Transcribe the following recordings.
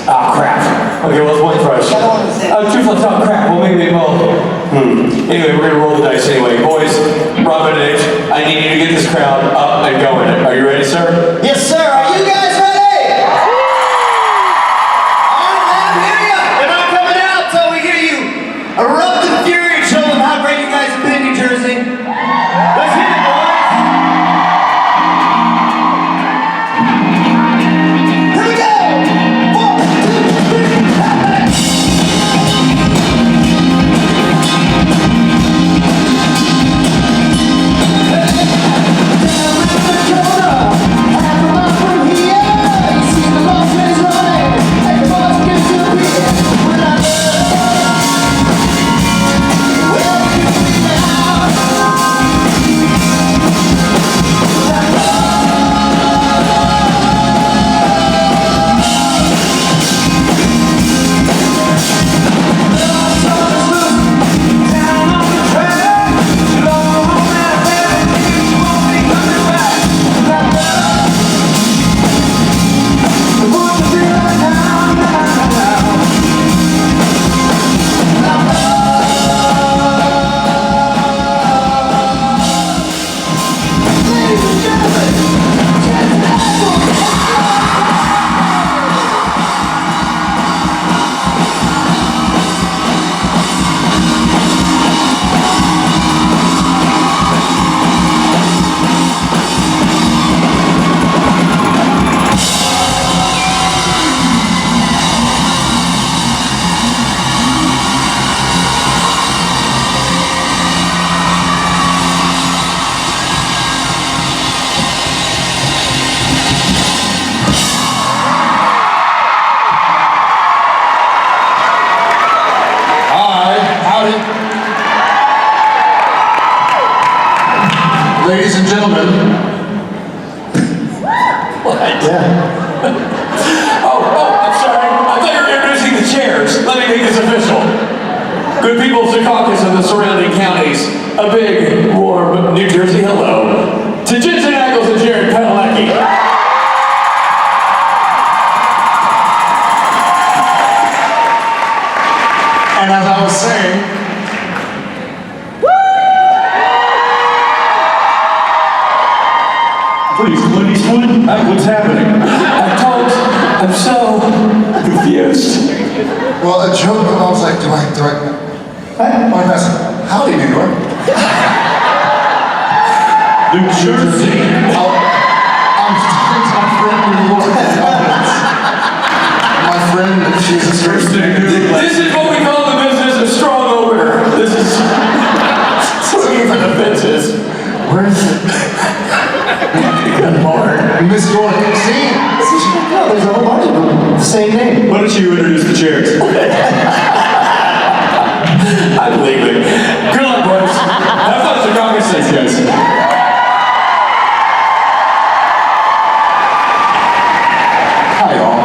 Ah, crap. Okay, well, it's one thrush. Two flips. Oh, crap. Well, maybe, Anyway, we're gonna roll the dice anyway. Boys, Robin and H, I need you to get this crowd up and going. Are you ready, sir? Yes, sir. Are you guys ready? All right, man, hear ya. They're not coming out till we hear you erupt in fury and show them how great you guys have been in New Jersey. Let's hit it, boys. Here we go. 1, 2, 3, happen. Ladies and gentlemen. What? Yeah. I'm sorry. I thought you were introducing the chairs. Let me make this official. Good people of Secaucus and the surrounding counties, a big, warm New Jersey hello to Jensen Ackles and Jared Padalecki. And as I was saying, Please, Clint Eastwood, what's happening? I'm so confused. well, a joke, I was like, do I mess up? Howdy, New York. New Jersey. I'm talking to my friend New York. My friend, she's a First thing new. This is what we call the business a strong opener. This is swinging for the fences. Where is it? Good Lord. Miss York. See? No, there's a whole bunch of them. Same name. Why don't you introduce the chairs? I'm leaving. Good luck, boys. Have fun at Secaucus. Thanks, guys. Hi, y'all.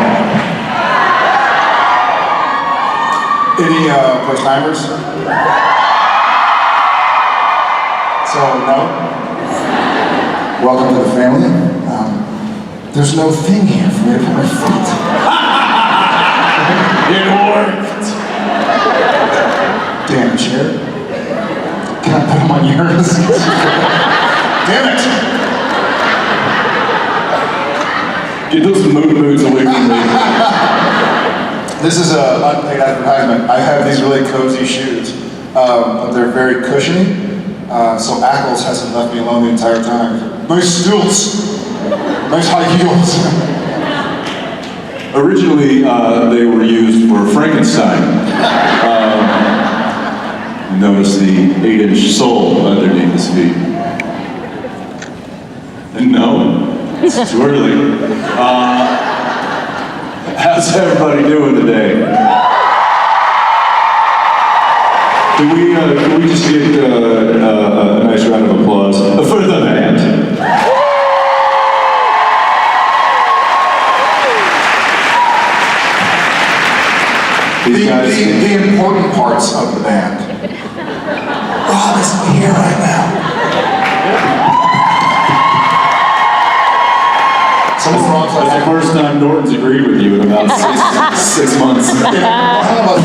Any first timers? So, no? Welcome to the family. There's no thing here for me to put my feet. It worked. Damn chair. Can I put them on yours? Damn it! Get those mood moods away from me. This is an unpaid advertisement. I have these really cozy shoes, but they're very cushiony. So Ackles hasn't left me alone the entire time. Nice stilts. Nice high heels. Originally, they were used for Frankenstein. Notice the 8-inch sole underneath his feet. No, it's too early. How's everybody doing today? Can we just get a nice round of applause for the band? The important parts of the band. Rob isn't here right now. So Someone wrong's That's like, the first time Norton's agreed with you in about 6 months. well, how about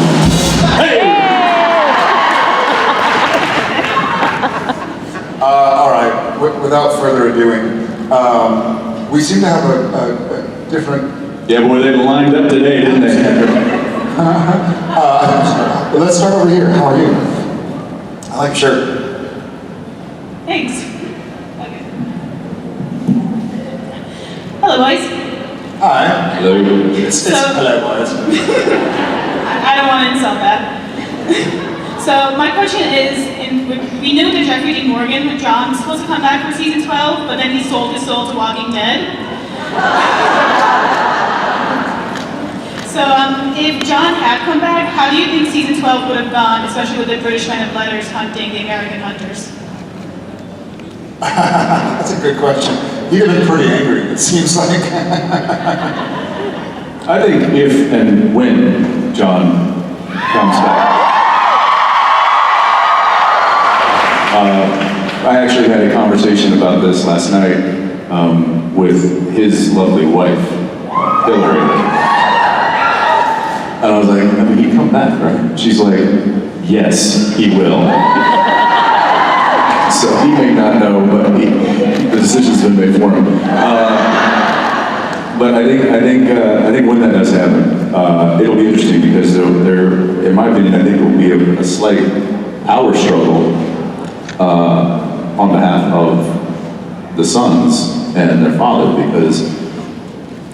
all right, without further ado, we seem to have a different. Yeah, boy, they lined up today, didn't they? Let's start over here. How are you? I like your shirt. Thanks. Okay. Hello, boys. Hi. Hello. It's So- hello, boys. I don't want to insult that. So my question is, we knew that Jeffrey Dean Morgan, John, was supposed to come back for season 12, but then he sold his soul to Walking Dead. So if John had come back, how do you think season 12 would have gone, especially with the British Men of Letters hunting the American hunters? That's a good question. He'd have been pretty angry, it seems like. I think if and when John comes back. I actually had a conversation about this last night with his lovely wife, Hillary. And I was like, I mean, he'd come back, right? She's like, yes, he will. So he may not know, but the decision's been made for him. But I think when that does happen, it'll be interesting because there, in my opinion, I think it will be a slight power struggle on behalf of the sons and their father, because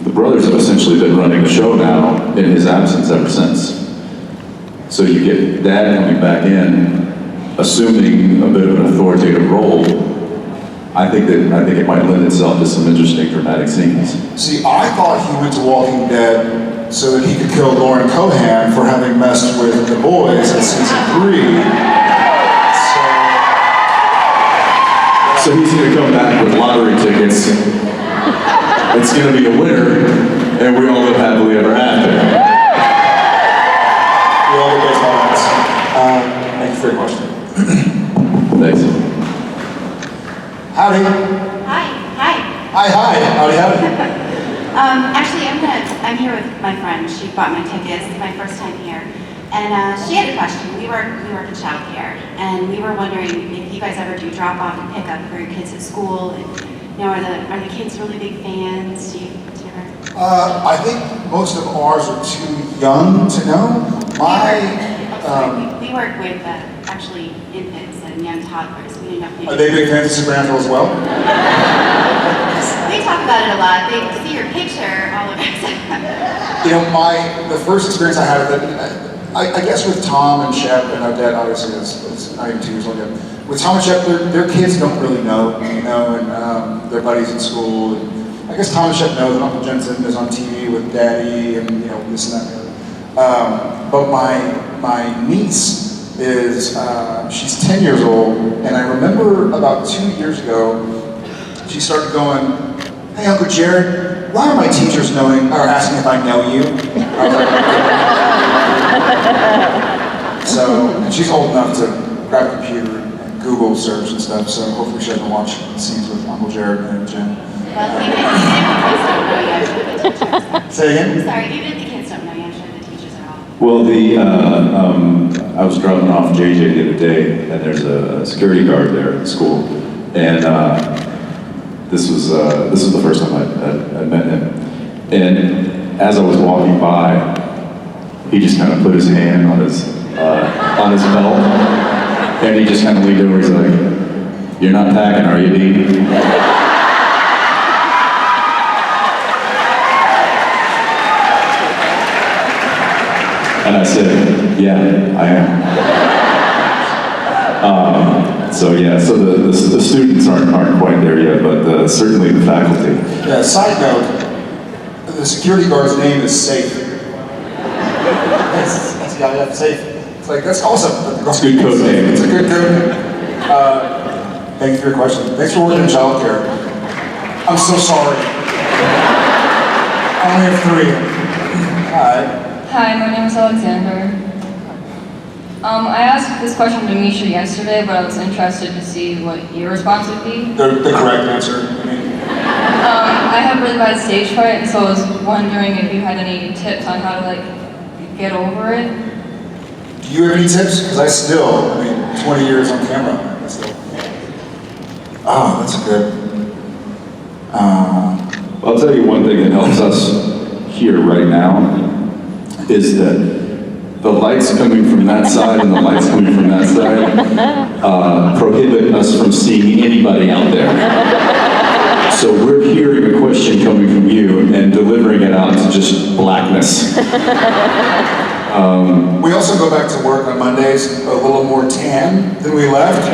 the brothers have essentially been running the show now in his absence ever since. So you get dad coming back in, assuming a bit of an authoritative role. I think it might lend itself to some interesting dramatic scenes. See, I thought he went to Walking Dead so that he could kill Lauren Cohan for having messed with the boys in season 3. So he's gonna come back with lottery tickets. It's gonna be a winner, and we all live happily ever after. We all get baseball bats. Thank you for your question. Thanks. Howdy. Hi. Hi. Howdy. Actually, I'm here with my friend. She bought my tickets. It's my first time here, and she had a question. We work in childcare, and we were wondering if you guys ever do drop off and pick up for your kids at school. And, you know, are the kids really big fans? Do you ever? I think most of ours are too young to know. We work with actually infants and young toddlers. We do not. Are they big fans of Supernatural as well? We talk about it a lot. They see your picture all over. You know, the first experience I had with it, I guess with Tom and Shep, and our dad obviously is not even 2 years old yet. With Tom and Shep, their kids don't really know, and their buddies in school. And I guess Tom and Shep know that Uncle Jensen is on TV with Daddy, and this and that and the other. But my niece is, she's 10 years old, and I remember about 2 years ago, she started going, "Hey, Uncle Jared, why are my teachers asking if I know you?" I was like, so, and she's old enough to grab a computer and Google search and stuff, so hopefully she doesn't watch scenes with Uncle Jared and Jen. Well, even if the kids don't know you, I'm sure the teachers. Say again? Sorry, even if the kids don't know you, I'm sure the teachers are all. Well, I was dropping off JJ the other day, and there's a security guard there at the school, and this was the first time I met him, and as I was walking by, he just kind of put his hand on his belt, and he just kind of leaned over. He's like, "You're not packing, are you, Dean?" And I said, "Yeah, I am." So the students aren't quite there yet, but certainly the faculty. Yeah, side note, the security guard's name is Safe. Yeah, Safe. It's like, that's awesome. It's a good code name. It's a good code name. Thank you for your question. Thanks for working in childcare. I'm so sorry. I only have 3. Hi. Hi, my name is Alexander. I asked this question to Misha yesterday, but I was interested to see what your response would be. The correct answer. I mean, I have really bad stage fright, and so I was wondering if you had any tips on how to like get over it. Do you have any tips? Because I mean, 20 years on camera. I still. Oh, that's good. I'll tell you one thing that helps us here right now is that the lights coming from that side and the lights coming from that side prohibit us from seeing anybody out there. So we're hearing a question coming from you and delivering it out to just blackness. We also go back to work on Mondays a little more tan than we left.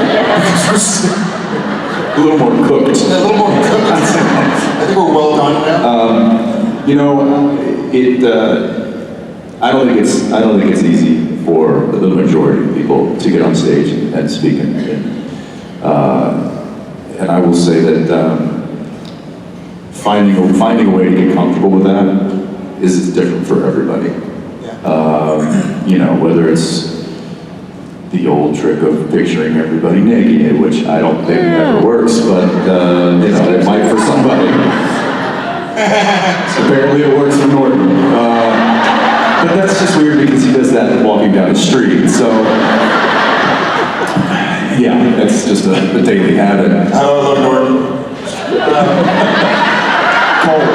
A little more cooked. A little more cooked. I think we're well done now. You know, I don't think it's easy for the majority of people to get on stage and speak. And I will say that finding a way to get comfortable with that is different for everybody. You know, whether it's the old trick of picturing everybody naked, which I don't think ever works, but you know, it might for somebody. Apparently it works for Norton. But that's just weird because he does that walking down the street, so yeah, that's just a daily habit. I love Norton. Cole.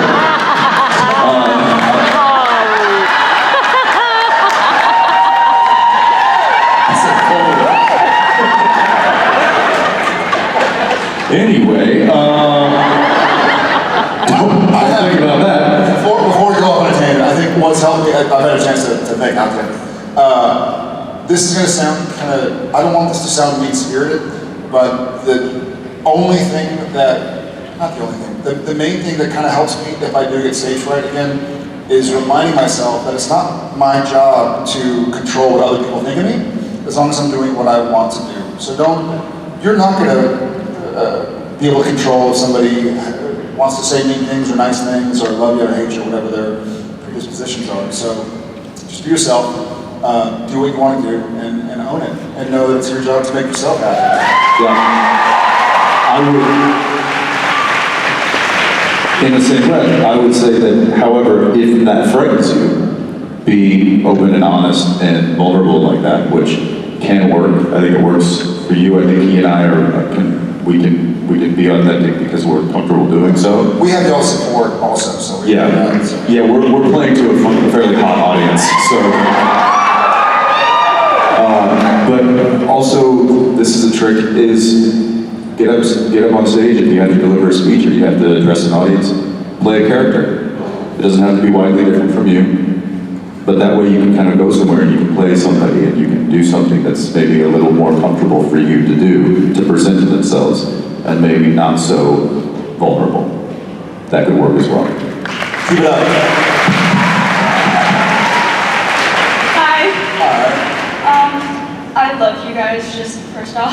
Anyway, don't think about that. Before we go off on a tangent, I think what's helped me, I've had a chance to make out there. This is going to sound kind of, I don't want this to sound mean-spirited, but the only thing that, not the only thing, the main thing that kind of helps me if I do get stage fright again is reminding myself that it's not my job to control what other people think of me, as long as I'm doing what I want to do. So you're not going to be able to control if somebody wants to say mean things or nice things or love you or hate you or whatever their predispositions are. So just be yourself, do what you want to do, and own it. And know that it's your job to make yourself happy. Yeah. In the same way, I would say that, however, if that frightens you, be open and honest and vulnerable like that, which can work. I think it works for you. I think he and I we can be authentic because we're comfortable doing so. We have y'all support also, so we're playing to a fairly hot audience, so. But also, this is a trick: is get up on stage if you have to deliver a speech or you have to address an audience. Play a character. It doesn't have to be widely different from you. But that way you can kind of go somewhere and you can play somebody and you can do something that's maybe a little more comfortable for you to do, to present to themselves, and maybe not so vulnerable. That could work as well. Keep it up. Hi. I love you guys, just first off.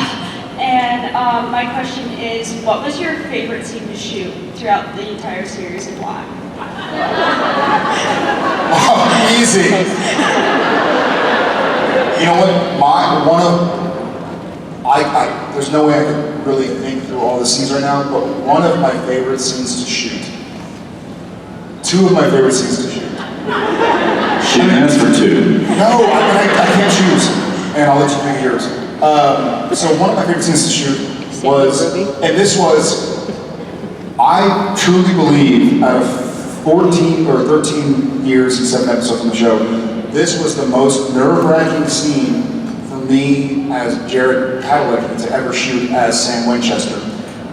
And my question is, what was your favorite scene to shoot throughout the entire series and why? Oh, easy. You know what? There's no way I can really think through all the scenes right now, but one of my favorite scenes to shoot. Two of my favorite scenes to shoot. She asked for two. No, I can't choose, and I'll let you pick yours. So one of my favorite scenes to shoot was, and this was, I truly believe out of 14 or 13 years and 7 episodes on the show, this was the most nerve-wracking scene for me as Jared Padalecki to ever shoot as Sam Winchester.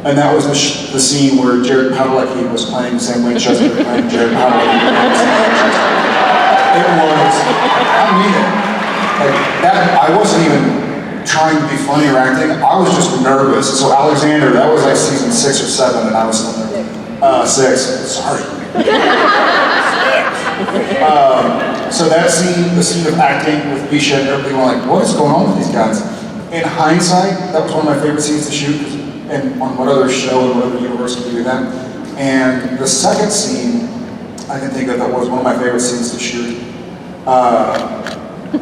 And that was the scene where Jared Padalecki was playing Sam Winchester, playing Jared Padalecki. It was, I mean it. Like that, I wasn't even trying to be funny or acting, I was just nervous. So Alexander, that was like season 6 or 7 and I was still nervous. 6, sorry. So that scene, the scene of acting with Misha and everybody were like, what is going on with these guys? In hindsight, that was one of my favorite scenes to shoot, and on what other show and what other universe could do that. And the second scene I can think of that was one of my favorite scenes to shoot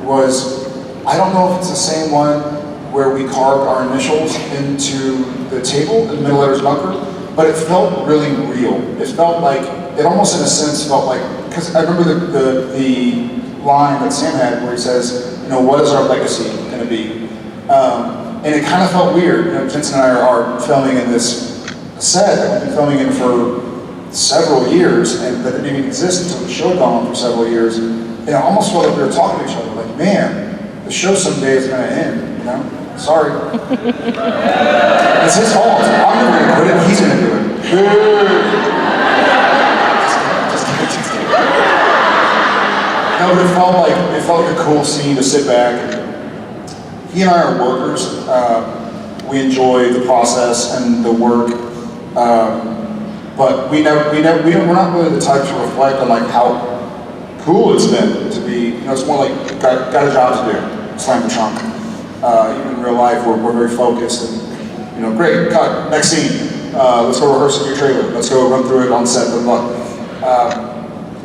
was, I don't know if it's the same one where we carved our initials into the table in Middle Letters Bunker, but it felt really real. It felt like, it almost in a sense felt like, because I remember the line that Sam had where he says, you know, what is our legacy going to be? And it kind of felt weird. You know, Jensen and I are filming in this set that we've been filming in for several years, and that didn't even exist until the show had gone on for several years. And it almost felt like we were talking to each other, like, man, the show someday is going to end, you know? Sorry. It's his fault. I'm never going to quit it, he's going to do it. Just kidding. No, but it felt like a cool scene to sit back. He and I are workers. We enjoy the process and the work, but we're not really the type to reflect on like how cool it's been to be. You know, it's more like got a job to do. Slam the trunk. Even in real life, we're very focused and, you know, great, cut, next scene. Let's go rehearse in your trailer. Let's go run through it on set.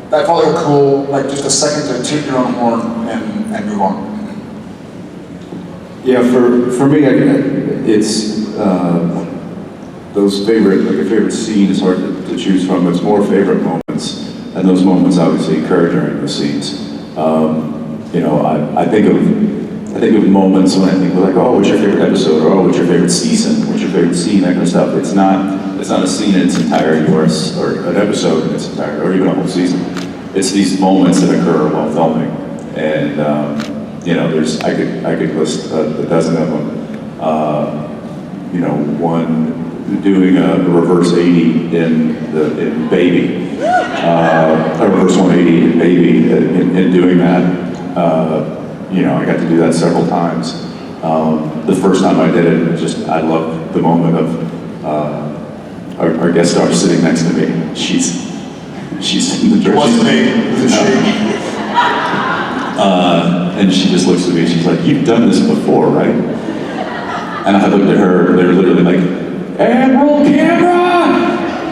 That felt like a cool, like just a second to toot your own horn and move on. Yeah, for me, it's those favorite scene is hard to choose from. It's more favorite moments, and those moments obviously occur during the scenes. You know, I think of moments when I think like, oh, what's your favorite episode, or oh, what's your favorite season, what's your favorite scene, that kind of stuff. It's not a scene in its entirety, or an episode in its entirety, or even a whole season. It's these moments that occur while filming, and you know, I could list a dozen of them. You know, one doing a reverse 80 in Baby, a reverse 180 in Baby, in doing that. You know, I got to do that several times. The first time I did it, I loved the moment of our guest star sitting next to me. She's in the dress. It wasn't me, it was a she. And she just looks at me and she's like, you've done this before, right? And I looked at her, they were literally like, and roll camera!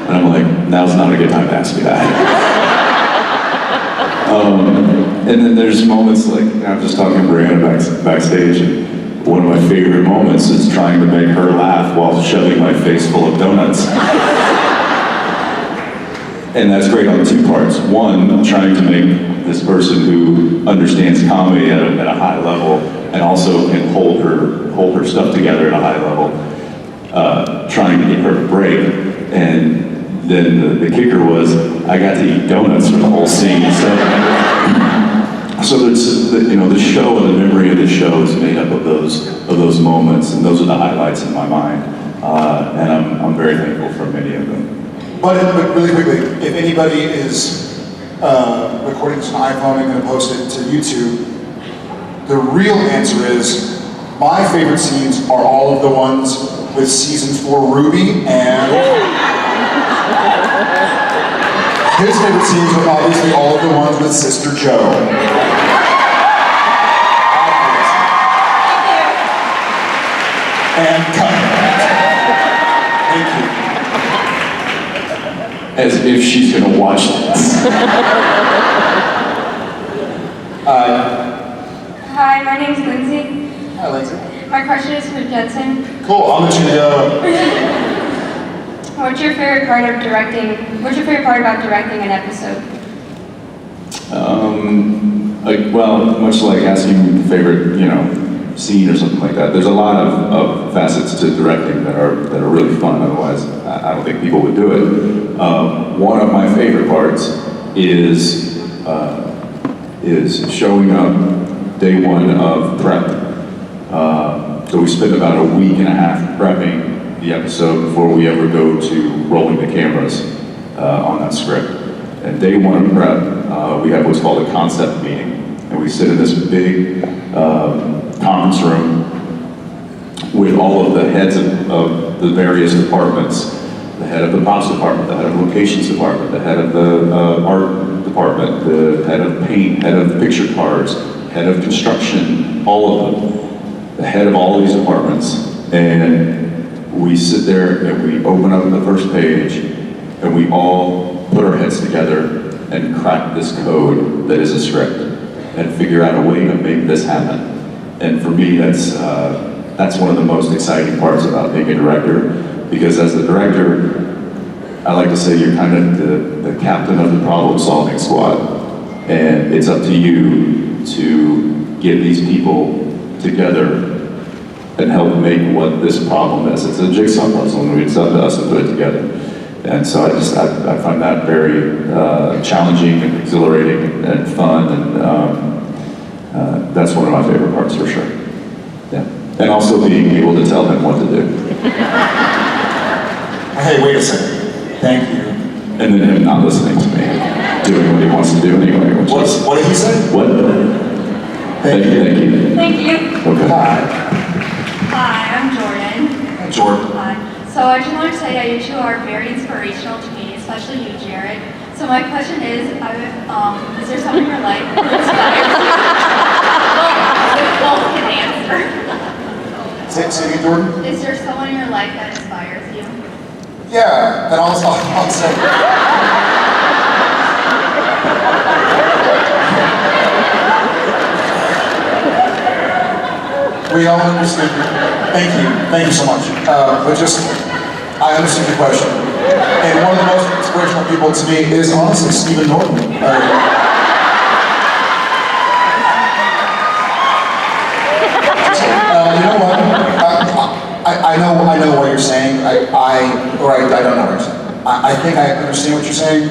And I'm like, now's not a good time to ask me that. And then there's moments like, I'm just talking to Brianna backstage, and one of my favorite moments is trying to make her laugh while shoving my face full of donuts. And that's great on two parts. One, trying to make this person who understands comedy at a high level, and also can hold her stuff together at a high level, trying to get her to break. And then the kicker was, I got to eat donuts for the whole scene. So there's, you know, the show and the memory of the show is made up of those moments, and those are the highlights in my mind. And I'm very thankful for many of them. But really quickly, if anybody is recording this on iPhone and going to post it to YouTube, the real answer is, my favorite scenes are all of the ones with season 4 Ruby, and his favorite scenes are obviously all of the ones with Sister Joe. And cut. Thank you. As if she's gonna watch this. Hi, my name's Lindsay. Hi, Lindsay. My question is for Jensen. Cool, I'll let you What's your favorite part about directing an episode? Well, much like asking favorite, you know, scene or something like that. There's a lot of facets to directing that are really fun. Otherwise, I don't think people would do it. One of my favorite parts is showing up day one of prep. So we spend about a week and a half prepping the episode before we ever go to rolling the cameras on that script. And day one of prep, we have what's called a concept meeting. And we sit in this big conference room with all of the heads of the various departments. The head of the props department, the head of locations department, the head of the art department, the head of paint, head of picture cards, head of construction, all of them. The head of all these departments. And we sit there and we open up the first page and we all put our heads together and crack this code that is a script and figure out a way to make this happen. And for me, that's one of the most exciting parts about being a director, because as the director, I like to say you're kind of the captain of the problem-solving squad, and it's up to you to get these people together and help make what this problem is. It's a jigsaw puzzle, and it's up to us to put it together. And so I find that very challenging and exhilarating and fun, and that's one of my favorite parts for sure. Yeah, and also being able to tell him what to do, Hey, wait a second. Thank you. and then him not listening to me, doing what he wants to do anyway. Which is, What did he say? what? Thank you. Thank you. Okay. Hi. Hi, I'm Jordan. Jordan. Hi. So I just want to say that you two are very inspirational to me, especially you, Jared. So my question is there someone in your life who inspires you? Both can answer. Say it again, Jordan. Is there someone in your life that inspires you? Yeah, and I'll say. We all understood. Thank you so much. But just, I understood your question. And one of the most inspirational people to me is honestly Stephen Norton. You know what? I know what you're saying. I don't know what you're saying. I think I understand what you're saying,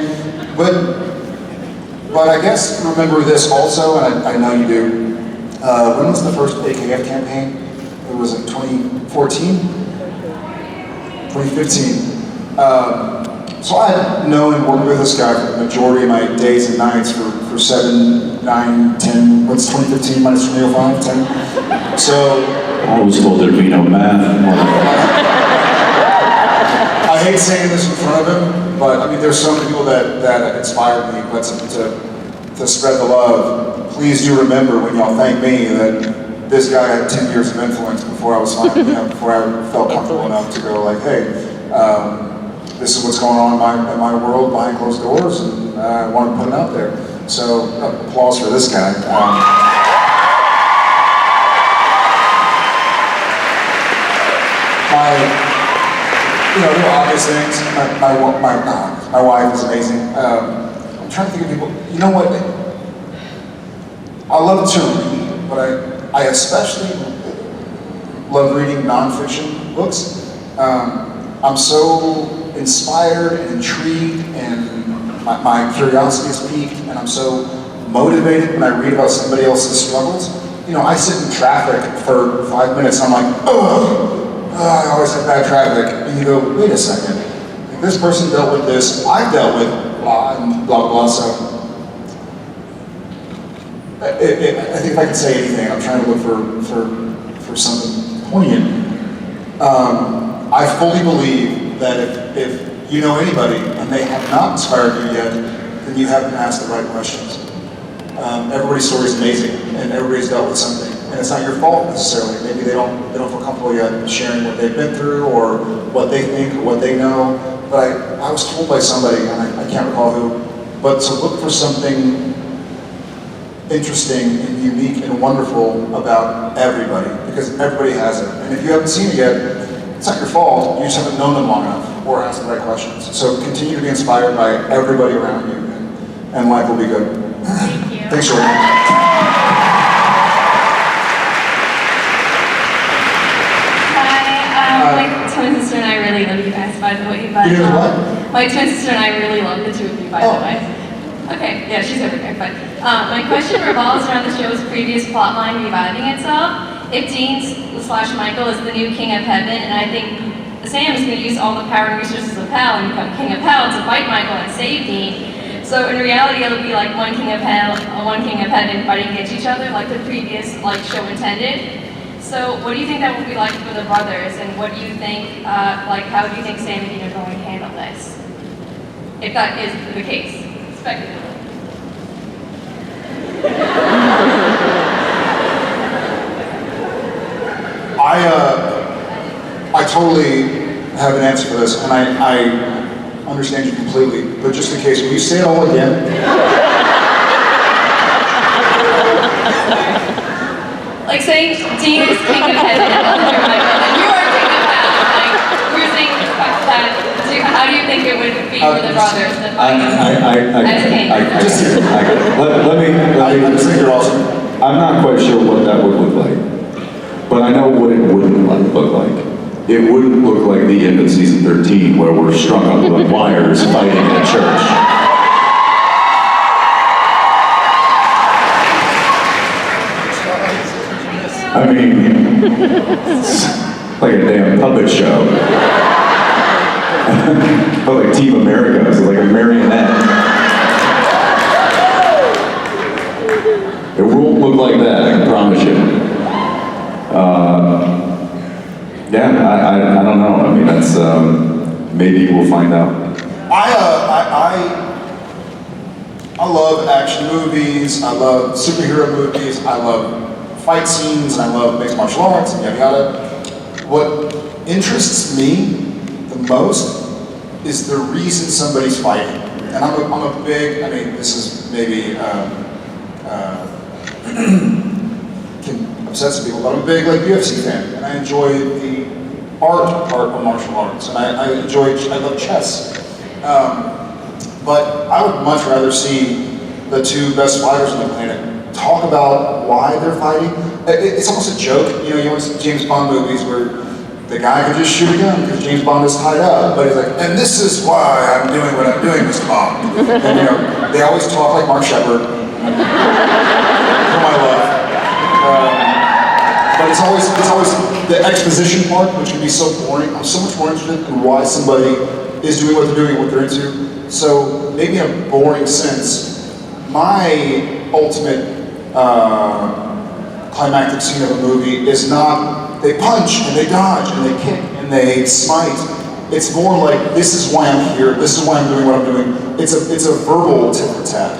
but I guess remember this also, and I know you do. When was the first AKF campaign? It was in 2014? 2015. So I know and worked with this guy for the majority of my days and nights for 7, 9, 10, what's 2015 minus 2005, 10? So, I was told there'd be no math. I hate saying this in front of him, but I mean, there's so many people that inspired me, but to spread the love, please do remember when y'all thank me that this guy had 10 years of influence before I was before I felt comfortable enough to go like, hey, this is what's going on in my world behind closed doors, and I want to put it out there. So applause for this guy. There are obvious things. My wife is amazing. I'm trying to think of people. You know what? I love to read, but I especially love reading nonfiction books. I'm so inspired and intrigued, and my curiosity is piqued, and I'm so motivated when I read about somebody else's struggles. I sit in traffic for 5 minutes, and I'm like, ugh. I always have bad traffic, and you go, wait a second, if this person dealt with this, I've dealt with blah and blah blah, so I think if I could say anything, I'm trying to look for something poignant. I fully believe that if you know anybody and they have not inspired you yet, then you haven't asked the right questions. Everybody's story is amazing, and everybody's dealt with something. And it's not your fault necessarily. Maybe they don't feel comfortable yet sharing what they've been through or what they think or what they know. But I was told by somebody, and I can't recall who, but to look for something interesting and unique and wonderful about everybody, because everybody has it. And if you haven't seen it yet, it's not your fault. You just haven't known them long enough or asked the right questions. So continue to be inspired by everybody around you, and life will be good. Thank you. Thanks, Jordan. My twin sister and I really love you guys, by the way. But, You guys what? My twin sister and I really love the two of you, by the way. Okay, yeah, she's over there. But my question revolves around the show's previous plotline reviving itself. If Dean/Michael is the new King of Heaven, and I think Sam is going to use all the power and resources of Hell and become King of Hell to fight Michael and save Dean. So in reality, it'll be like one King of Hell, one King of Heaven fighting against each other, like the previous show intended. So what do you think that will be like for the brothers, and what do you think, how do you think Sam and Dean are going to handle this? If that is the case, speculatively. I totally have an answer for this, and I understand you completely, but just in case, will you say it all again? Like saying Dean is King of Heaven and Michael, and you are King of Hell. Like, you're saying that, how do you think it would I just think you're awesome. I'm not quite sure what that would look like, but I know what it wouldn't look like. It wouldn't look like the end of season 13 where we're strung up on wires fighting in a church. I mean, it's like a damn puppet show. But like Team America, it's like a marionette. It won't look like that, I can promise you. Yeah, I don't know. I mean, that's, maybe we'll find out. I love action movies, I love superhero movies, I love fight scenes, and I love mixed martial arts, and yada yada. What interests me the most is the reason somebody's fighting. And I'm a big, I mean, this is maybe, can upset some people, but I'm a big like UFC fan, and I enjoy the art part of martial arts, and I love chess. But I would much rather see the two best fighters on the planet talk about why they're fighting. It's almost a joke, you know, you always see James Bond movies where the guy could just shoot a gun because James Bond is tied up, but he's like, and this is why I'm doing what I'm doing, Mr. Bond. And you know, they always talk like Mark Shepard, for my love. But it's always the exposition part, which can be so boring. I'm so much more interested in why somebody is doing what they're doing, what they're into. So maybe in a boring sense, my ultimate climactic scene of a movie is not they punch and they dodge and they kick and they smite. It's more like this is why I'm here. This is why I'm doing what I'm doing. It's a verbal tit for tat.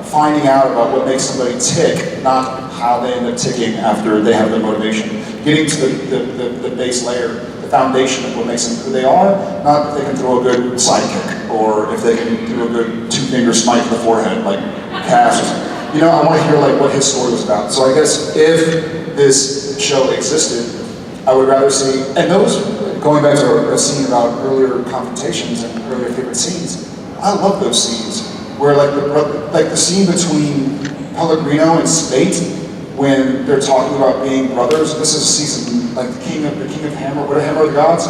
Finding out about what makes somebody tick, not how they end up ticking after they have their motivation. Getting to the base layer, the foundation of what makes them who they are, not if they can throw a good sidekick or if they can do a good two-finger smite to the forehead, like Cass. You know, I want to hear like what his story was about. So I guess if this show existed, I would rather see, and those, going back to a scene about earlier confrontations and earlier favorite scenes, I love those scenes where like the scene between Pellegrino and Spate when they're talking about being brothers. This is season like the King of Hammer, what a Hammer of the Gods.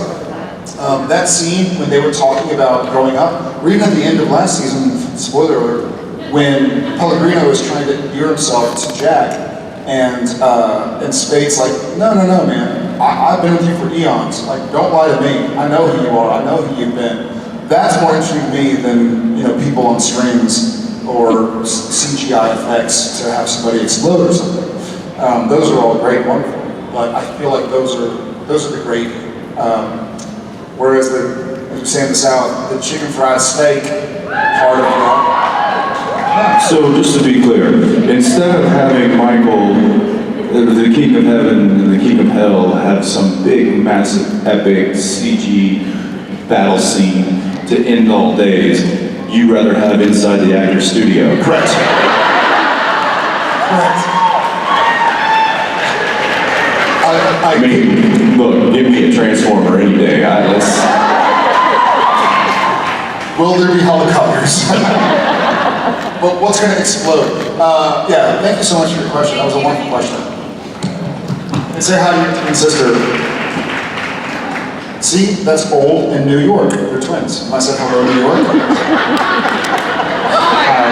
That scene when they were talking about growing up, or even at the end of last season, spoiler alert, when Pellegrino is trying to endear himself to Jack, and Spade's like, no, man, I've been with you for eons. Like, don't lie to me. I know who you are. I know who you've been. That's more interesting to me than people on strings or CGI effects to have somebody explode or something. Those are all great, wonderful, but I feel like those are the great. Whereas as we say in the South, the chicken fried steak part of that. So just to be clear, instead of having Michael, the King of Heaven and the King of Hell, have some big, massive, epic CG battle scene to end all days, you'd rather have inside the actor's studio. Correct. I mean, look, give me a Transformer any day. Will there be helicopters? But what's going to explode? Yeah, thank you so much for your question. That was a wonderful question. And say hi to your twin sister. See, that's Old and New York. They're twins. I said hello, New York. Hi.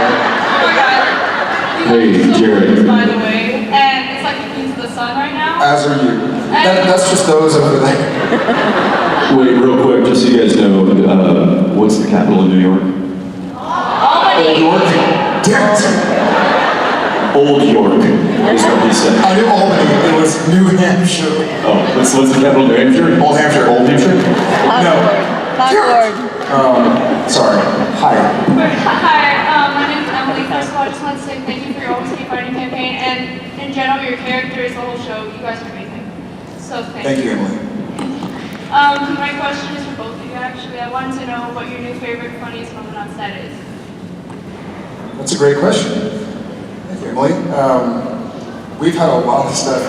Hey, Jared. By the way, and it's like into the sun right now. As are you. That's just those over there. Wait, real quick, just so you guys know, what's the capital of New York? Old York? Damn it. Old York is what he said. I knew Albany. It was New Hampshire. Oh, what's the capital of New Hampshire? Old Hampshire. Old Hampshire? No. Sorry. Hi. Hi, my name is Emily. First of all, I just want to say thank you for your Always Keep Fighting campaign, and in general, your characters, the whole show, you guys are amazing. So Thank you, Emily. My question is for both of you, actually. I wanted to know what your new favorite, funniest moment on set is. That's a great question. Thank you, Emily. We've had a lot of stuff.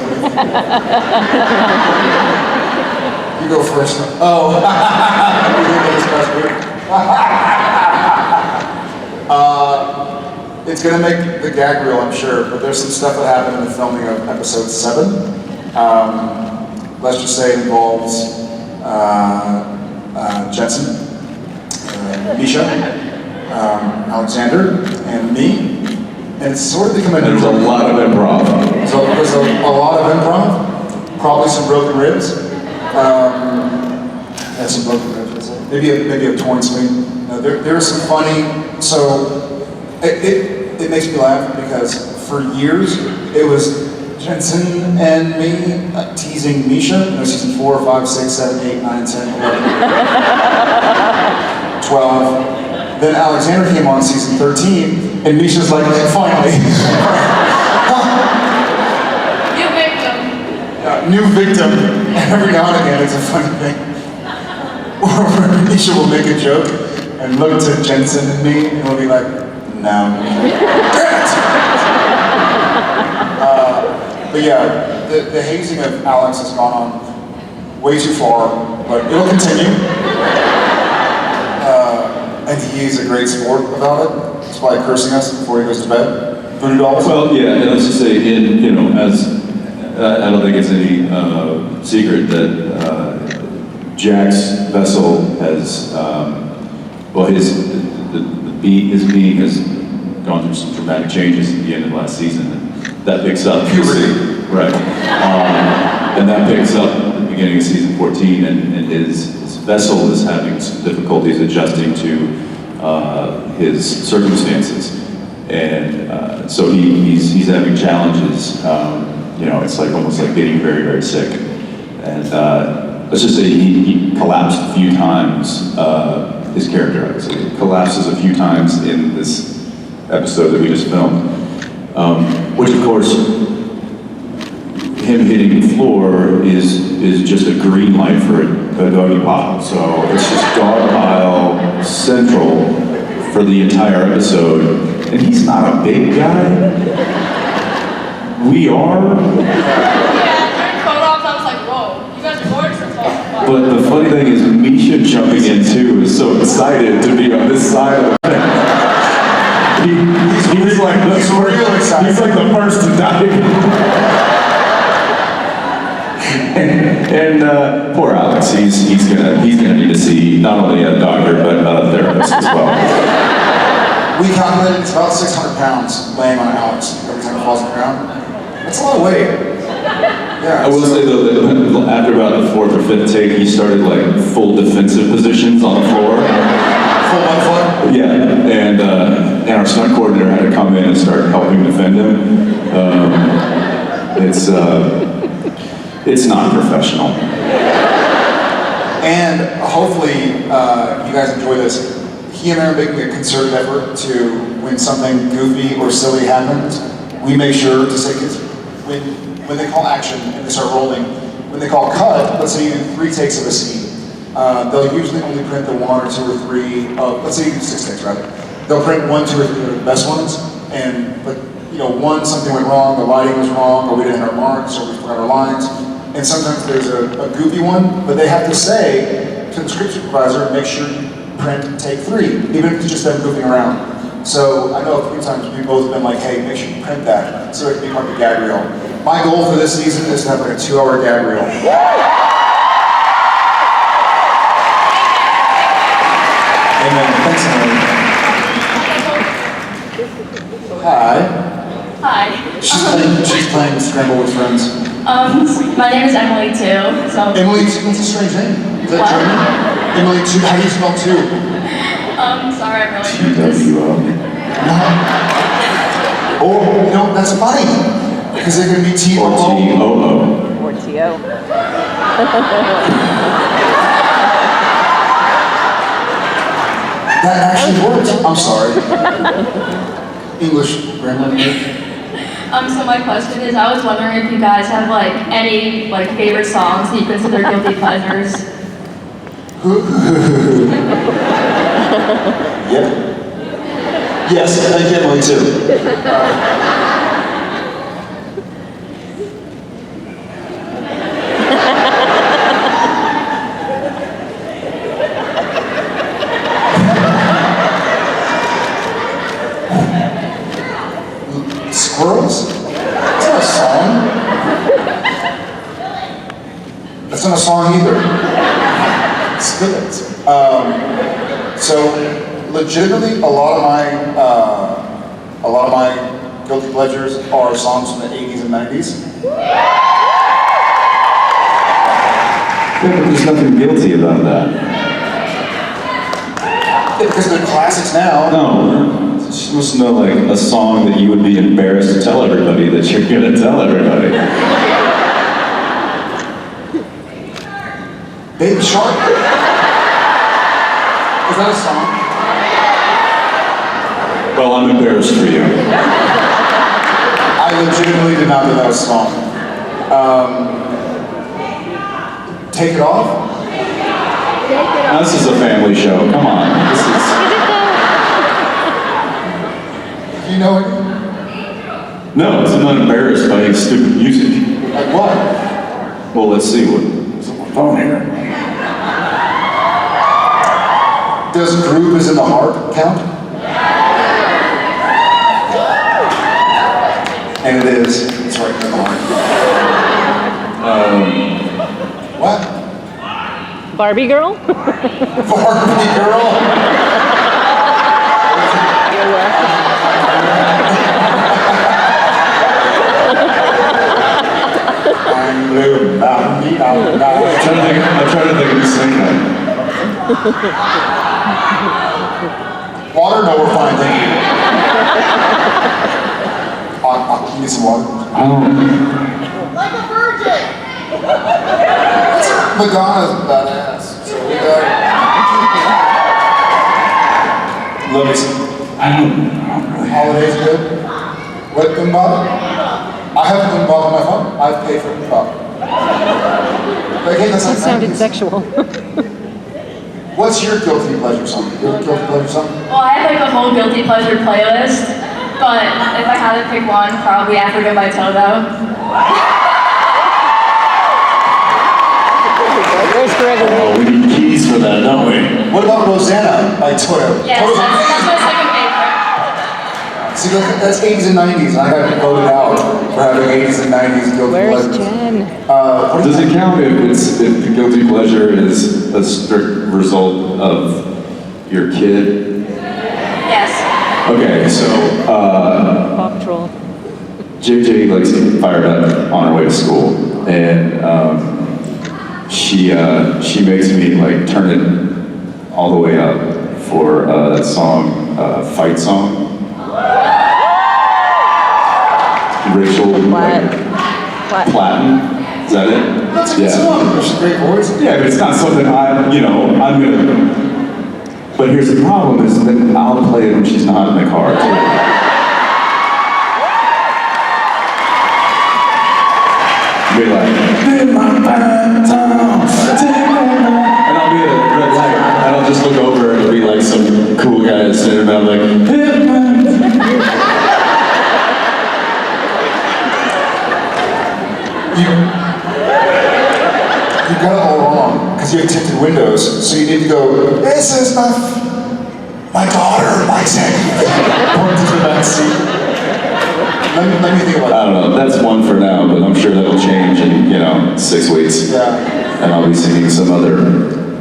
You go first. Oh. It's gonna make the gag reel, I'm sure, but there's some stuff that happened in the filming of episode 7. Let's just say it involves Jensen, Misha, Alexander, and me. And it's sort of become a There's a lot of improv. So there's a lot of improv, probably some broken ribs. Yeah, some broken ribs. I'd say. Maybe a torn swing. There's some funny. So it makes me laugh because for years it was Jensen and me teasing Misha. Season 4, 5, 6, 7, 8, 9, 10, 11, 12. Then Alexander came on season 13, and Misha's like, finally. New victim. Every now and again, it's a funny thing. Or Misha will make a joke and look to Jensen and me, and we'll be like, no. But yeah, the hazing of Alex has gone on way too far, but it'll continue. And he's a great sport about it. He's probably cursing us before he goes to bed. Voodoo dolls. Well, yeah, and let's just say, as I don't think it's any secret that Jack's vessel has, his being has gone through some dramatic changes at the end of last season. And that picks up. Puberty. Right. And that picks up at the beginning of season 14, and his vessel is having some difficulties adjusting to his circumstances. And so he's having challenges. It's like almost like getting very, very sick. And let's just say he collapsed a few times. His character, I would say, collapses a few times in this episode that we just filmed. Which, of course, him hitting the floor is just a green light for a doggy pile. So it's just dog pile central for the entire episode. And he's not a big guy. We are. Yeah, during photo-ops, I was like, whoa, you guys are gorgeous as well. But the funny thing is, Misha jumping in too is so excited to be on this side of it. He's like the he's like the first to dive. and poor Alex, he's gonna need to see not only a doctor but a therapist as well. We calculated it's about 600 pounds laying on Alex every time he falls on the ground. That's a lot of weight. Yeah. I will say though that after about the 4th or 5th take, he started like full defensive positions on the floor. Full 1 foot? Yeah, and our stunt coordinator had to come in and start helping defend him. It's not professional. And hopefully you guys enjoy this. He and I are making a concerted effort to, when something goofy or silly happens, we make sure to say, because when they call action and they start rolling, when they call cut, let's say you do 3 takes of a scene, they'll usually only print the 1 or 2 or 3 of, let's say you do 6 takes, rather. They'll print 1, 2, or 3 of the best ones, but one, something went wrong, the lighting was wrong, or we didn't hit our marks, or we forgot our lines. And sometimes there's a goofy one, but they have to say to the script supervisor, make sure you print take 3, even if it's just them goofing around. So I know a few times we've both been like, hey, make sure you print that so it can be part of the gag reel. My goal for this season is to have like a 2-hour gag reel. Amen. Thanks, Emily. Hi. Hi. She's playing Scramble with Friends. My name is Emily too. So. Emily, that's a strange name. Is that What? German? Emily, two. How do you spell 2? Sorry, I'm really nervous. Oh, no, that's funny. Because they're going to be T-O-O. Or T-O-O. Or T-O. That actually works. I'm sorry. English grammar. So my question is, I was wondering if you guys have any favorite songs that you consider guilty pleasures. Yeah. Yes, thank you, Emily, too. Squirrels? That's not a song. That's not a song either. Spillets. So, legitimately, a lot of my guilty pleasures are songs from the 80s and 90s. Yeah, but there's nothing guilty about that. Yeah, because they're classics now. No, she wants to know like a song that you would be embarrassed to tell everybody that you're gonna tell everybody. Baby Shark. Is that a song? Well, I'm embarrassed for you. I legitimately did not know that was a song. Take It Off? Now, this is a family show. Come on. This is. Do you know it? No, I'm not embarrassed by stupid music. Like what? Well, let's see what's on my phone here. Does Groove Is in the Heart count? And it is. It's right in the heart. What? Barbie girl? Barbie girl? I'm blue. I'm I'm trying to think of the sing that. Water? No, we're fine, thank you. You need some water? I don't. Like a virgin! Madonna's badass. So we got... Love me some. I don't really. Holidays good? What, Umbop? I have Umbop on my phone. I've paid for Umbop. Like, hey, that's like That sounded 90s. sexual. What's your guilty pleasure song? Your guilty pleasure song? Well, I have like a whole guilty pleasure playlist, but if I had to pick one, probably Africa by Toto. Where's Gregory? Oh, we need keys for that, don't we? What about Rosanna by Toto? Yes, Toto's that's amazing. my second favorite. See, look, that's 80s and 90s, and I got voted out for having 80s and 90s guilty Where's pleasures. Jen? What do you Does it think? count if the guilty pleasure is a strict result of your kid? Yes. Okay, so Paw Patrol. JJ likes to get fired up on her way to school, and she makes me like turn it all the way up for that song, Fight Song. Rachel Platten. Is that it? That's a good song. She's a great voice. Yeah, but it's not something I'm gonna. But here's the problem: is that I'll play it when she's not in the car too. Be like, "In my bad time, take my mind." And I'll be at a red light, and I'll just look over, and it'll be like some cool guy sitting around like, "Hit my." You got it all wrong, because you have tinted windows, so you need to go, this is my daughter likes it. Point to the back seat. Let me think about I don't know. That's one for now, but I'm sure that'll change in 6 weeks. it. Yeah. And I'll be singing some other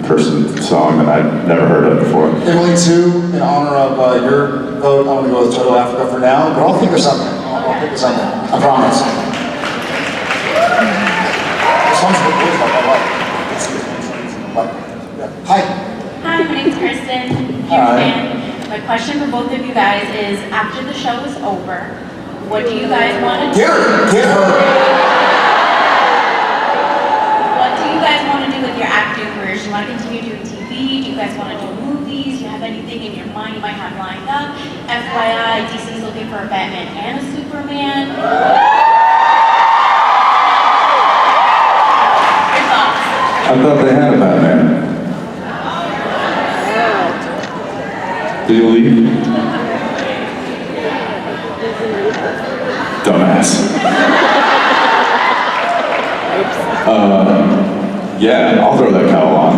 person's song that I've never heard of before. Emily, too, in honor of your vote, I'm going to go with Toto Africa for now, but I'll think of something. I'll think of something. I promise. This one's a good voice, like I like. Hi. Hi, my name's Kristen. Huge Hi. fan. My question for both of you guys is, after the show is over, what do you guys want to do? Get her. Get her. What do you guys want to do with your acting careers? Do you want to continue doing TV? Do you guys want to do movies? Do you have anything in your mind you might have lined up? FYI, DC's looking for a Batman and a Superman. Your thoughts? I thought they had a Batman. Did he leave? Dumbass. Yeah, I'll throw that cowl on.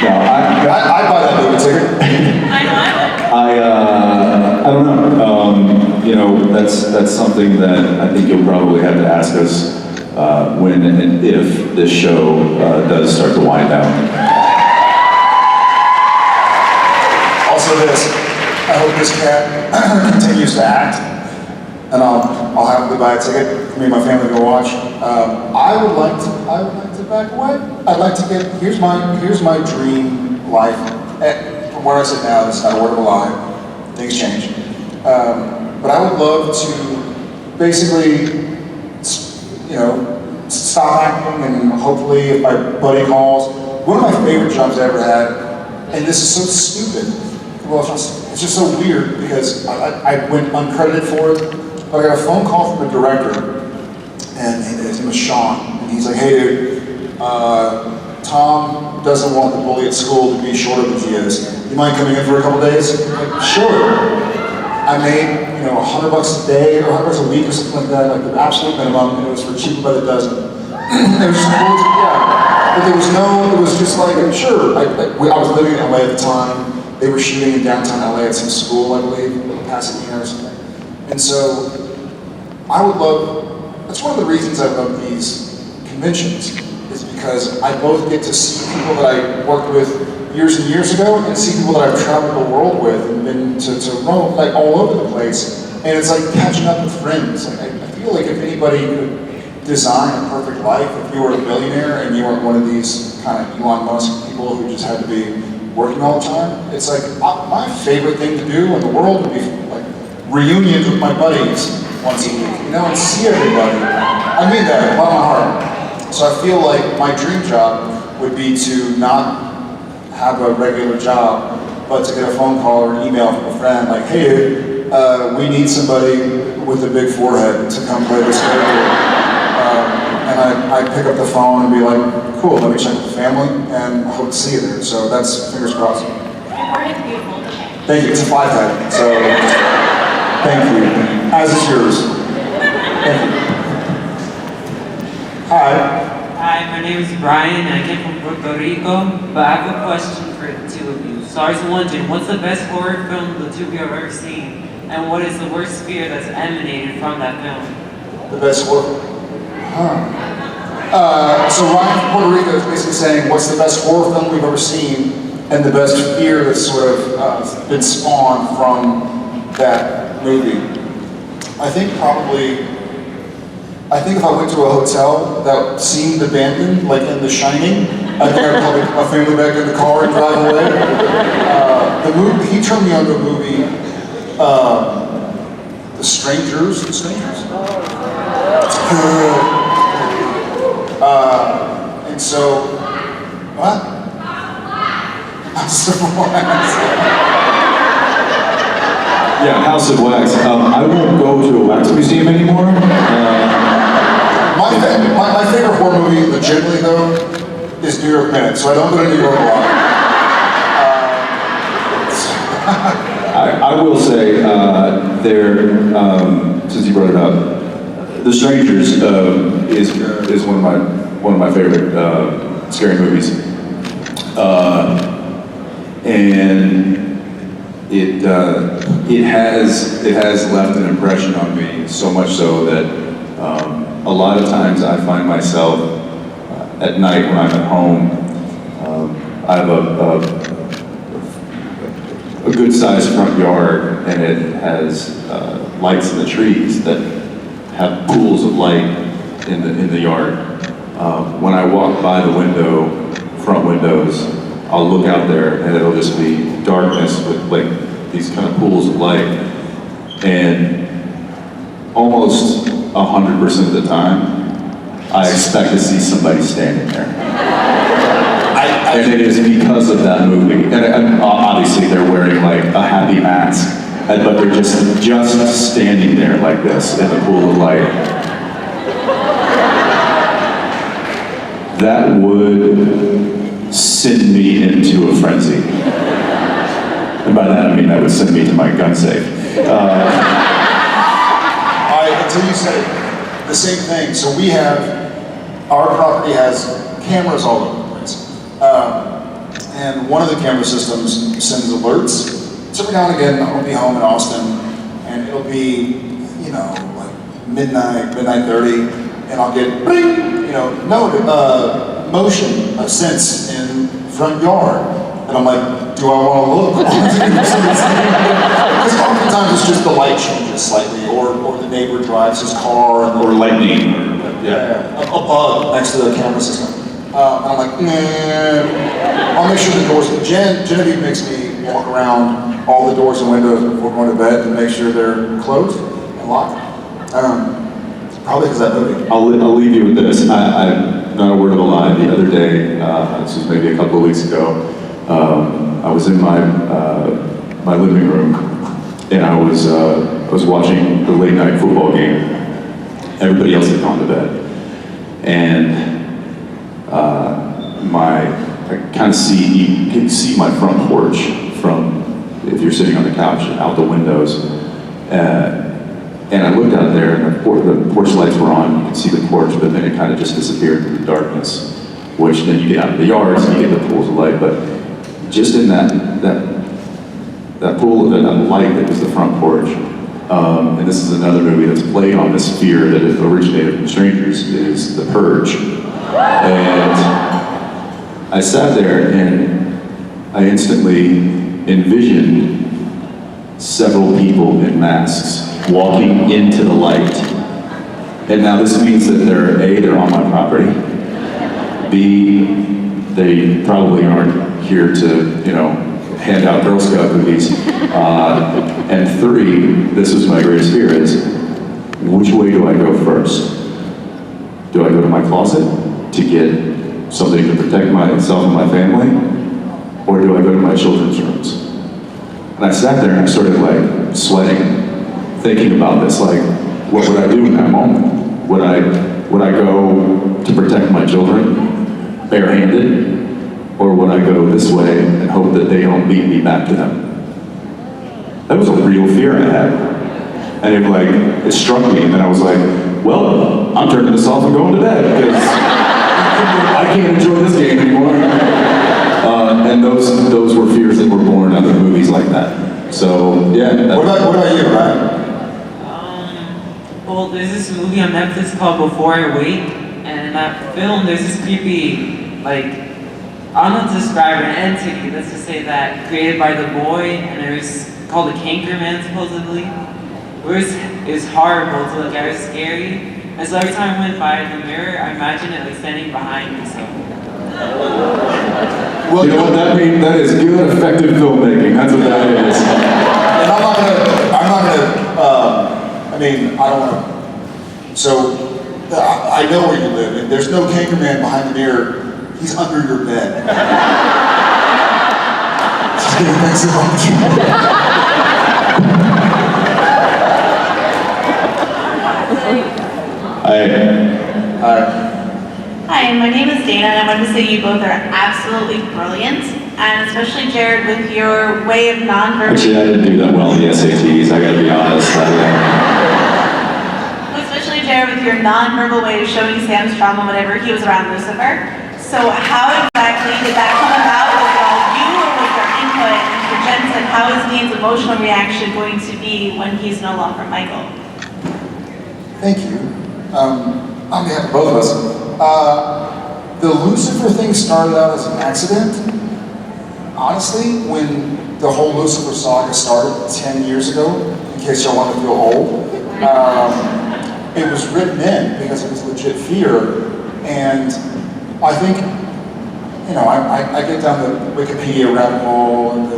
No, I'd buy that movie ticket. I know I would. that's something that I think you'll probably have to ask us when and if this show does start to wind down. Also this, I hope this cat continues to act, and I'll happily buy a ticket for me and my family to go watch. I would like to back away. I'd like to get, here's my dream life. From where I sit now, this is not a word of a lie. Things change. But I would love to basically, stop acting, and hopefully if my buddy calls, one of my favorite jobs I ever had, and this is so stupid. Well, it's just so weird because I went uncredited for it, but I got a phone call from the director, and his name was Sean, and he's like, hey dude, Tom doesn't want the bully at school to be shorter than he is. You mind coming in for a couple days? I'm like, sure. I made, $100 a day or $100 a week or something like that, like the absolute minimum, and it was for cheaper by the dozen. It was just, but there was no, it was just like, sure. I was living in LA at the time. They were shooting in downtown LA at some school, I believe, Pasadena or something. And so, I would love, that's one of the reasons I love these conventions, is because I both get to see people that I worked with years and years ago, and see people that I've traveled the world with and been to Rome, like all over the place. And it's like catching up with friends. Like, I feel like if anybody could design a perfect life, if you were a billionaire and you weren't one of these kind of Elon Musk people who just had to be working all the time, it's like my favorite thing to do in the world would be like reunions with my buddies once a week, and see everybody. I mean that, by my heart. So I feel like my dream job would be to not have a regular job, but to get a phone call or an email from a friend like, hey dude, we need somebody with a big forehead to come play this character. And I pick up the phone and be like, cool, let me check with the family, and I hope to see you there. So that's fingers crossed. Your forehead's beautiful. Thank you, it's a 5-head, so thank you. As is yours. Thank you. Hi. Hi, my name is Brian, and I came from Puerto Rico, but I have a question for the two of you. So I was wondering, what's the best horror film the two of you have ever seen, and what is the worst fear that's emanated from that film? The best horror? So Ryan from Puerto Rico is basically saying, what's the best horror film we've ever seen, and the best fear that's sort of been spawned from that movie. I think if I went to a hotel that seemed abandoned, like in The Shining, I think I'd probably put my family back in the car and drive away. The movie, he turned me on to a movie, The Strangers. It's good. And so, what? House of Wax. Yeah, House of Wax. I won't go to a wax museum anymore. My favorite horror movie, legitimately though, is New York Minute, so I don't go to New York a lot. I will say, since you brought it up, The Strangers is one of my favorite scary movies, and it has left an impression on me, so much so that a lot of times I find myself at night when I'm at home. I have a good sized front yard, and it has lights in the trees that have pools of light in the yard. When I walk by the front windows, I'll look out there and it'll just be darkness with like these kind of pools of light. And almost 100% of the time, I expect to see somebody standing there. And it is because of that movie. And obviously they're wearing like a happy mask, but they're just standing there like this in the pool of light. That would send me into a frenzy. And by that I mean that would send me to my gun safe. Until you said the same thing. So our property has cameras all over the place. And one of the camera systems sends alerts. So every now and again, I'll be home in Austin, and it'll be, you know, like midnight 30, and I'll get bling, you know, motion, a sense in front yard. And I'm like, do I want to look? Because oftentimes it's just the light changes slightly, or the neighbor drives his car, Or lightning. a bug next to the camera system. And I'm like, nah. I'll make sure the doors. Genevieve makes me walk around all the doors and windows before going to bed to make sure they're closed and locked. Probably because that movie. I'll leave you with this. I'm not a word of a lie. The other day, this was maybe a couple of weeks ago, I was in my my living room, and I was watching the late night football game. Everybody else had gone to bed, and I kind of you can see my front porch from if you're sitting on the couch out the windows. And I looked out there, and the porch lights were on. You could see the porch, but then it kind of just disappeared into the darkness. Which then you get out of the yards and you get the pools of light. But just in that pool, that light that was the front porch. And this is another movie that's played on this fear that originated from strangers, is The Purge. And I sat there and I instantly envisioned several people in masks walking into the light. And now this means that they're on my property. B, they probably aren't here to, you know, hand out Girl Scout cookies. And 3, this was my greatest fear, is which way do I go first? Do I go to my closet to get something to protect myself and my family? Or do I go to my children's rooms? And I sat there and I started like sweating, thinking about this, like, what would I do in that moment? Would I go to protect my children, barehanded? Or would I go this way and hope that they don't beat me back to them? That was a real fear I had. And it struck me, and then I was like, well, I'm turning this off and going to bed, because I can't enjoy this game anymore. And those were fears that were born out of movies like that. So, yeah. What about you, Ryan? Well, there's this movie on Netflix called Before I Wake, and in that film, there's this creepy, like, I don't know how to describe it, an entity, let's just say that, created by the boy, and it was called the Canker Man, supposedly. It was horrible to look at, it was scary. And so every time I went by the mirror, I imagined it like standing behind me, so. Well, you know what that means? That is good, effective filmmaking. That's what that is. And I don't want to, so I know where you live, and there's no Canker Man behind the mirror. He's under your bed. Thanks so much. Hi, my name is Dana, and I wanted to say you both are absolutely brilliant, and especially Jared with your way of non-verbal. Actually, I didn't do that well in the SATs, I gotta be honest. Especially Jared with your non-verbal way of showing Sam's trauma whenever he was around Lucifer. So how exactly did that come about? Was it all you, or was there input? And for Jensen, how is Dean's emotional reaction going to be when he's no longer Michael? Thank you. On behalf of both of us, the Lucifer thing started out as an accident. Honestly, when the whole Lucifer saga started 10 years ago, in case y'all want to feel old, it was written in because it was legit fear. And I think, you know, I get down the Wikipedia rabbit hole and the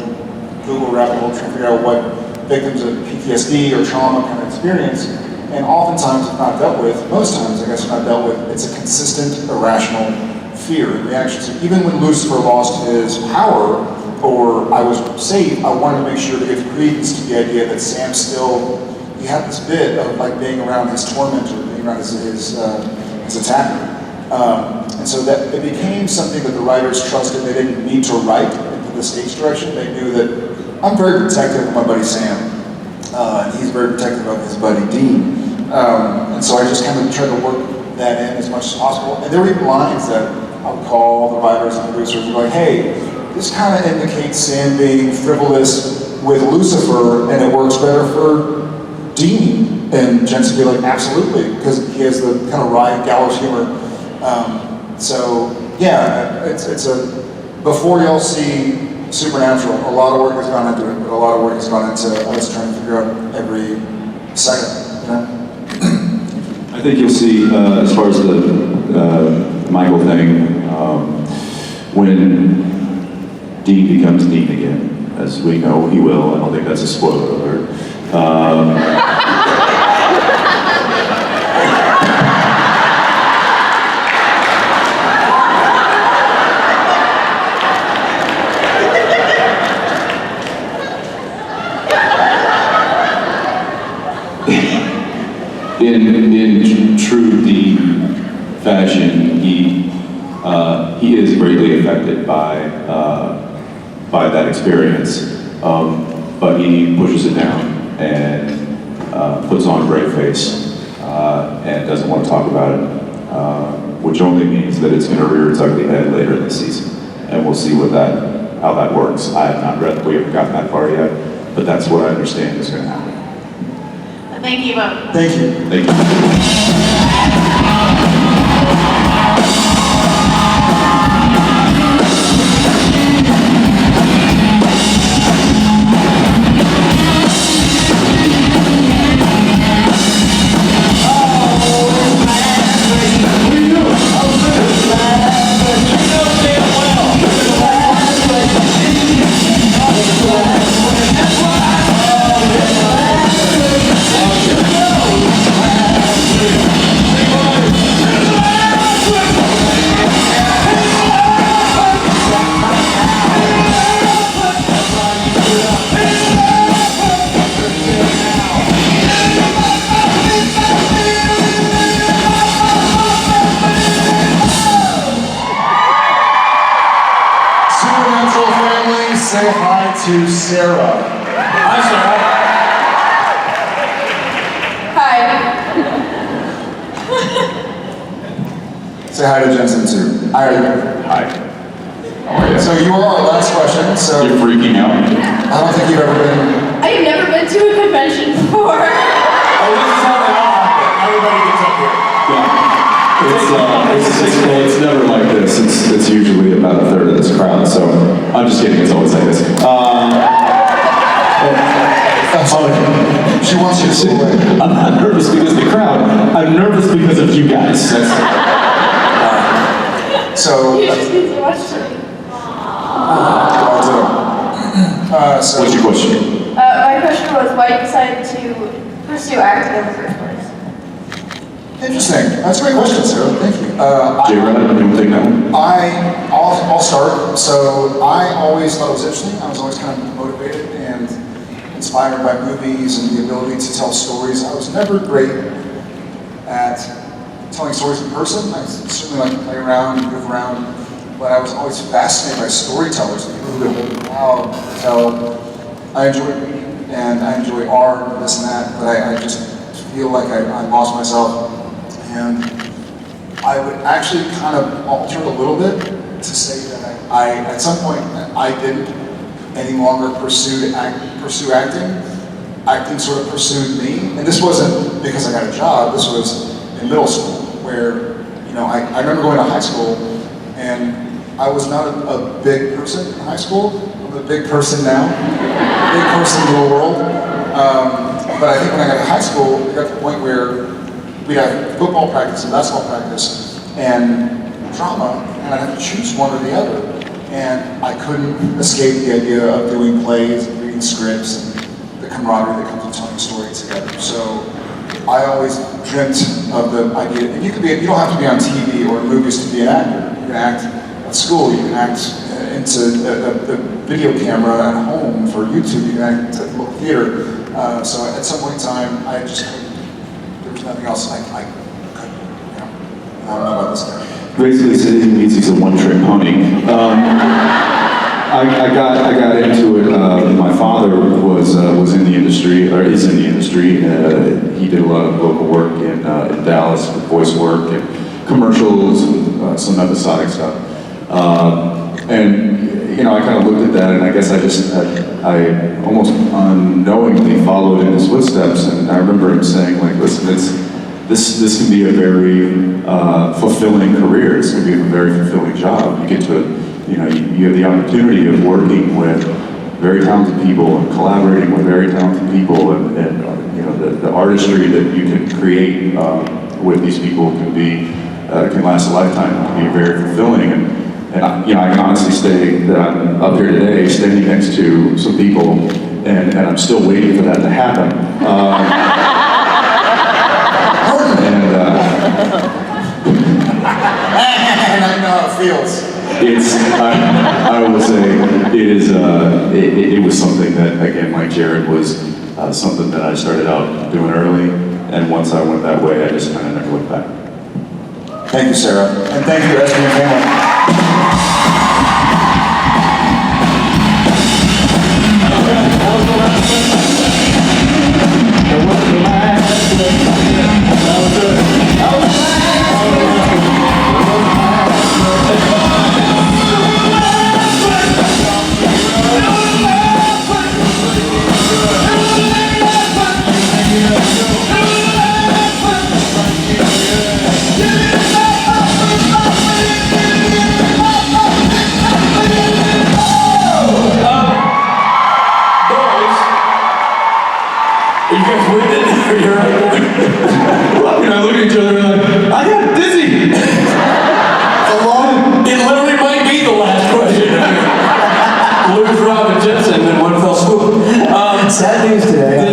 Google rabbit hole trying to figure out what victims of PTSD or trauma kind of experience. And oftentimes, if not dealt with, most times, I guess, if not dealt with, it's a consistent, irrational fear and reaction. So even when Lucifer lost his power, or I was safe, I wanted to make sure to give credence to the idea that Sam still, he had this bit of like being around his tormentor, being around his attacker. And so that it became something that the writers trusted. They didn't need to write into the stage direction. They knew that I'm very protective of my buddy Sam, and he's very protective of his buddy Dean. And so I just kind of tried to work that in as much as possible. And there were even lines that I would call the writers and producers and be like, hey, this kind of indicates Sam being frivolous with Lucifer, and it works better for Dean. And Jensen would be like, absolutely, because he has the kind of wry gallows humor. So yeah, it's a, before y'all see Supernatural, a lot of work has gone into it, but a lot of work has gone into us trying to figure out every second, you know? I think you'll see, as far as the Michael thing, when Dean becomes Dean again, as we know he will. I don't think that's a spoiler alert. In true Dean fashion, he is greatly affected by that experience, but he pushes it down and puts on a brave face and doesn't want to talk about it, which only means that it's going to rear its ugly head later in the season, and we'll see how that works. I have not read, we haven't gotten that far yet, but that's what I understand is going to happen. Thank you both. Thank you. Thank you. Supernatural family, say hi to Sarah. Hi, Sarah. Say hi to Jensen too. Hi. Hi. How are you? So you are our last question, so You're freaking out. I don't think you've ever been. I have never been to a convention before. Oh, this is how they all happen. Everybody gets up here. It's never like this. It's usually about a third of this crowd, so I'm just kidding, it's always like this. She wants you to sit away. I'm not nervous because of the crowd. I'm nervous because of you guys. So. You just need to watch it. So What's your question? My question was why you decided to pursue acting in the first place. interesting. That's a great question, Sarah. Thank you. J-Rod, you want to take that one? I'll start. So I always thought it was interesting. I was always kind of motivated and inspired by movies and the ability to tell stories. I was never great at telling stories in person. I certainly like to play around and move around, but I was always fascinated by storytellers, the people who hold the crowd, tell. I enjoy reading and I enjoy art, this and that, but I just feel like I lost myself. And I would actually kind of alter it a little bit to say that I at some point, I didn't any longer pursue acting. Acting sort of pursued me. And this wasn't because I got a job, this was in middle school, where, you know, I remember going to high school, and I was not a big person in high school. I'm a big person now, big person in the world. But I think when I got to high school, it got to the point where we'd have football practice and basketball practice and drama, and I'd have to choose one or the other. And I couldn't escape the idea of doing plays and reading scripts and the camaraderie that comes with telling a story together. So I always dreamt of the idea, and you don't have to be on TV or in movies to be an actor. You can act at school, you can act into the video camera at home for YouTube, you can act at local theater. So at some point in time, I just couldn't, there was nothing else I couldn't, you know. I don't know about this guy. Basically, Citizen means he's a one-trick pony. I got into it. My father was in the industry, or is in the industry. He did a lot of local work in Dallas with voice work and commercials and some episodic stuff. And you know, I kind of looked at that, and I guess I almost unknowingly followed in his footsteps. And I remember him saying, like, listen, this can be a very fulfilling career. It's going to be a very fulfilling job. You get to, you know, you have the opportunity of working with very talented people and collaborating with very talented people, and you know, the artistry that you can create with these people can last a lifetime. It can be very fulfilling. And I, you know, I can honestly say that I'm up here today standing next to some people, and I'm still waiting for that to happen. And I know how it feels. I will say, it was something that, again, like Jared, was something that I started out doing early, and once I went that way, I just kind of never looked back. Thank you, Sarah. And thank you, Esther and family. Sad news today.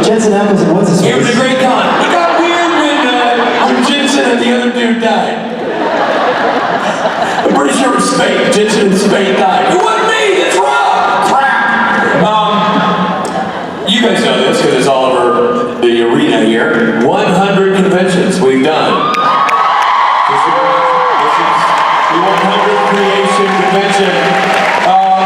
Jensen Ackles and what's his face? It was a great con. It got weird when Jensen and the other dude died. I'm pretty sure it was Spade. Jensen and Spade died. It wasn't me. It's Rob. Crap. You guys know this because it's all over the arena here. 100 conventions we've done. This is the 100th creation convention.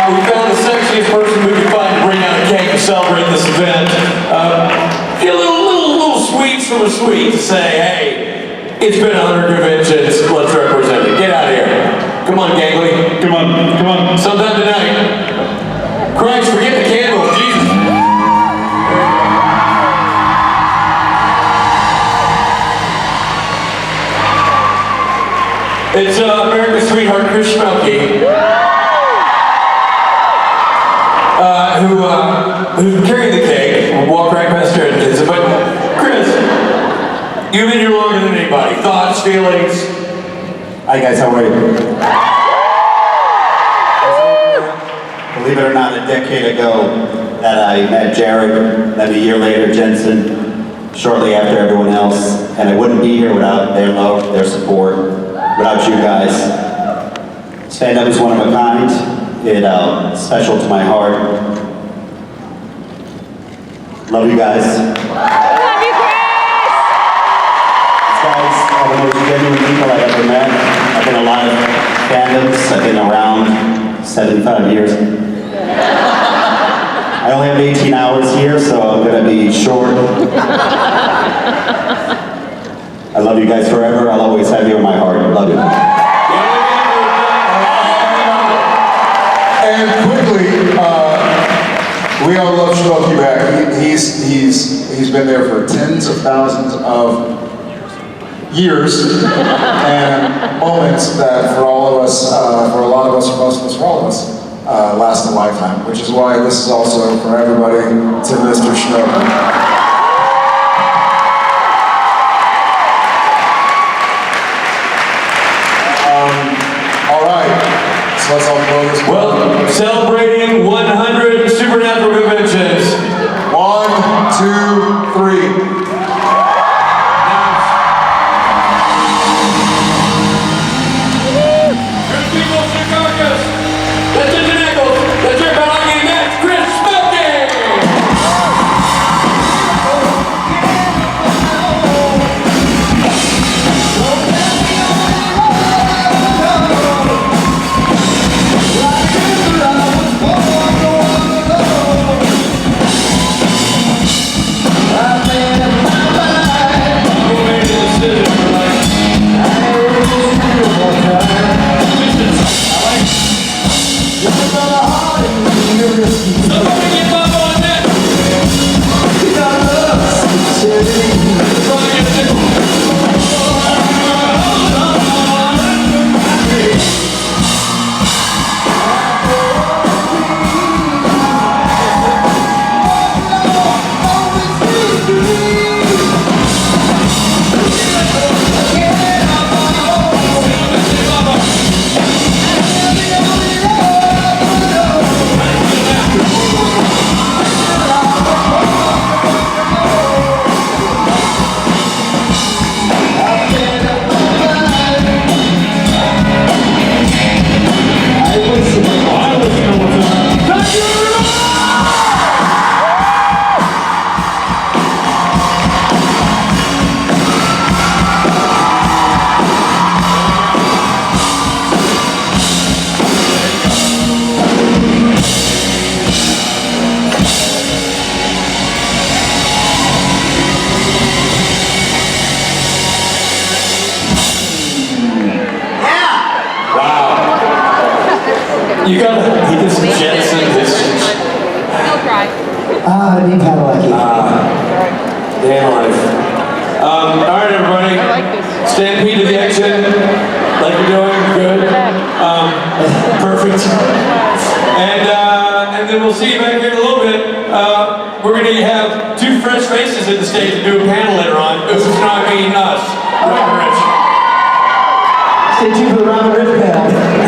We found the sexiest person we could find to bring out a cake to celebrate this event. A little sweets from a sweet to say, hey, it's been 100 conventions, let's represent it. Get out of here. Come on, Gangly. Come on. Sometime tonight. Christ, forget the candles, Jesus. It's America's sweetheart, Chris Schmelke. Who's carrying the cake. We'll walk right past Jared and kids. But Chris, you've been here longer than anybody. Thoughts, feelings? Hi guys, how are you? Believe it or not, a decade ago that I met Jared, then a year later Jensen, shortly after everyone else, and I wouldn't be here without their love, their support, without you guys. Stand Up is one of a kind. It's special to my heart. Love you guys. Love you, Chris! These guys are the most genuine people I've ever met. I've been in a lot of fandoms. I've been around 75 years. I only have 18 hours here, so I'm going to be short. I love you guys forever. I'll always have you in my heart. Love you. And quickly, we all love Schmelke back. He's been there for tens of thousands of years and moments that for all of us, for a lot of us, for most of us, for all of us, last a lifetime. Which is why this is also for everybody to Mr. Schmelke. All right, so let's all blow this. Well, celebrating 100 Supernatural conventions. 1, 2, 3. You gotta, he just Jensen his. Don't cry. Dean Padalecki. Damn life. All right, everybody. I like this. Stampede to the exit. Like you're doing, good. Perfect. And then we'll see you back here in a little bit. We're going to have two fresh faces at the stage to do a panel later on. This is not being us. Robert Rich. Stay tuned for the Robert Rich panel.